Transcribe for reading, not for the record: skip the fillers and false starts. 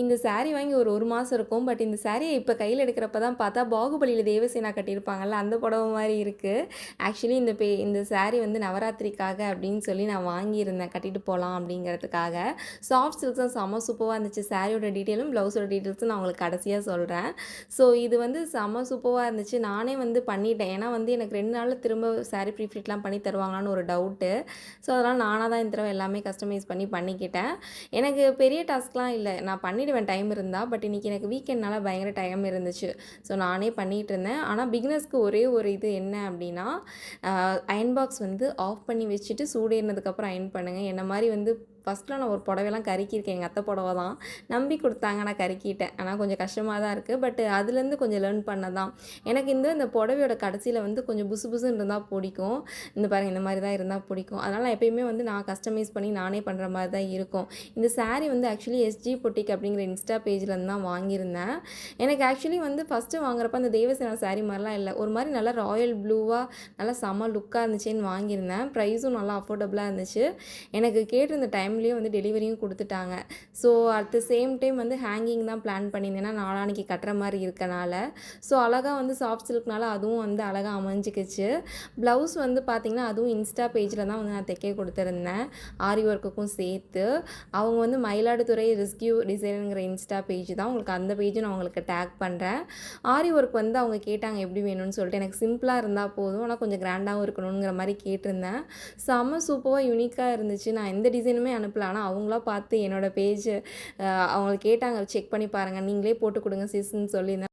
இந்த சாரி வாங்கி ஒரு 1 மாசம் இருக்கும். பட் இந்த சாரிய இப்ப கையில எடுக்கிறப்ப தான் பார்த்தா, பாகுபலியில தேவசேனா கட்டியிருப்பாங்கல்ல, அந்த புடவ மாரி இருக்கு. ஆக்சுவலி இந்த சாரி வந்து நவராத்திரிக்காக அப்படின்னு சொல்லி நான் வாங்கியிருந்தேன். கட்டிட்டு போலாம் அப்படிங்கிறதுக்காக. சாஃப்ட் சில்க்ஸும் செம்ம சூப்பரா இருந்துச்சு. சாரியோட டீட்டெயிலும், ப்ளவுஸோட டீட்டெயில்ஸும் நான் உங்களுக்கு கடைசியா சொல்றேன். ஸோ இது வந்து செம்ம சூப்பரா இருந்துச்சு. நானே வந்து பண்ணிட்டேன். ஏன்னா வந்து எனக்கு 2 நாள்ல திரும்ப சாரி ப்ரீஃபிட்லாம் பண்ணி தருவாங்களான்னு ஒரு டவுட்டு. ஸோ அதனால் நானா தான் இந்த தடவ எல்லாமே கஸ்டமைஸ் பண்ணி பண்ணிக்கிட்டேன். எனக்கு பெரிய டாஸ்க்லாம் இல்ல. நான் பண்ணிடுவேன் டைம் இருந்தா. பட் இன்னைக்கு எனக்கு வீக்கெண்ட்னால பயங்கர டைம் இருந்துச்சு. ஸோ நானே பண்ணிட்டுருந்தேன். ஆனா பிகினர்ஸ்க்கு ஒரே ஒரு இது என்ன அப்டின்னா, அயர்ன் பாக்ஸ் வந்து ஆஃப் பண்ணி வச்சுட்டு சூடேறினதுக்கப்புறம் அயர்ன் பண்ணுங்க. என்ன மாரி வந்து ஃபஸ்ட்லாம் நான் ஒரு புடவைலாம் கருக்கியிருக்கேன். எங்க அத்தை புடவ தான். நம்பி குடுத்தாங்க. நான் கருக்கிட்டேன். ஆனா கொஞ்சம் கஷ்டமா தான் இருக்கு. பட் அதுலேருந்து கொஞ்சம் லேர்ன் பண்ணதான். எனக்கு இந்த புடவையோட கடைசியில வந்து கொஞ்சம் புசு புசுன்னு இருந்தா பிடிக்கும். இந்த பாருங்க இந்த மாரி தான் இருந்தா பிடிக்கும். அதனால நான் எப்பயுமே வந்து நான் கஸ்டமைஸ் பண்ணி நானே பண்ற மாரி தான் இருக்கும். இந்த சாரீ வந்து ஆக்சுவலி எஸ்ஜி பொட்டிக் அப்படிங்கிற இன்ஸ்டா பேஜ்லேருந்து தான் வாங்கியிருந்தேன். எனக்கு ஆக்சுவலி வந்து ஃபஸ்ட்டு வாங்குறப்ப அந்த தேவசேனா சாரீ மாதிரிலாம் இல்ல. ஒரு மாரி நல்லா ராயல் ப்ளூவா நல்லா செம்ம லுக்கா இருந்துச்சேன்னு வாங்கியிருந்தேன். ப்ரைஸும் நல்லா அஃபோர்டபுளா இருந்துச்சு. எனக்கு கேட்டிருந்த டைம்லேயே வந்து டெலிவரியும் குடுத்துட்டாங்க. So at the same time வந்து ஹேங்கிங் தான் பிளான் பண்ணியிருந்தேன். ஏன்னா நாளான்னைக்கு கட்டுற மாரி இருக்கனால. ஸோ அழகா வந்து சாஃப்ட் சில்க்னால அதுவும் வந்து அழகா அமைஞ்சுக்கிச்சு. ப்ளவுஸ் வந்து பார்த்திங்கன்னா, அதுவும் இன்ஸ்டா பேஜில் தான் வந்து நான் தைக்க கொடுத்துருந்தேன். ஆரி ஒர்க்குக்கும் சேர்த்து. அவங்க வந்து மயிலாடுதுறை ரெஸ்கியூ டிசைனுங்கிற இன்ஸ்டா பேஜ் தான். உங்களுக்கு அந்த பேஜும் நான் உங்களுக்கு டேக் பண்ணுறேன். ஆரி ஒர்க் வந்து அவங்க கேட்டாங்க எப்படி வேணும்னு சொல்லிட்டு. எனக்கு சிம்பிளாக இருந்தால் போதும். ஆனால் கொஞ்சம் கிராண்டாகவும் இருக்கணுங்கிற மாதிரி கேட்டிருந்தேன். செம்ம சூப்பராக யூனிக்காக இருந்துச்சு. நான் எந்த டிசைனுமே அனுப்பல. ஆனால் அவங்களா பார்த்து என்னோட பேஜ் அவங்கள கேட்டாங்க செக் பண்ணி பாருங்கள். நீங்களே போட்டு கொடுங்க சிஸ்ன்னு சொல்லியிருந்தேன்.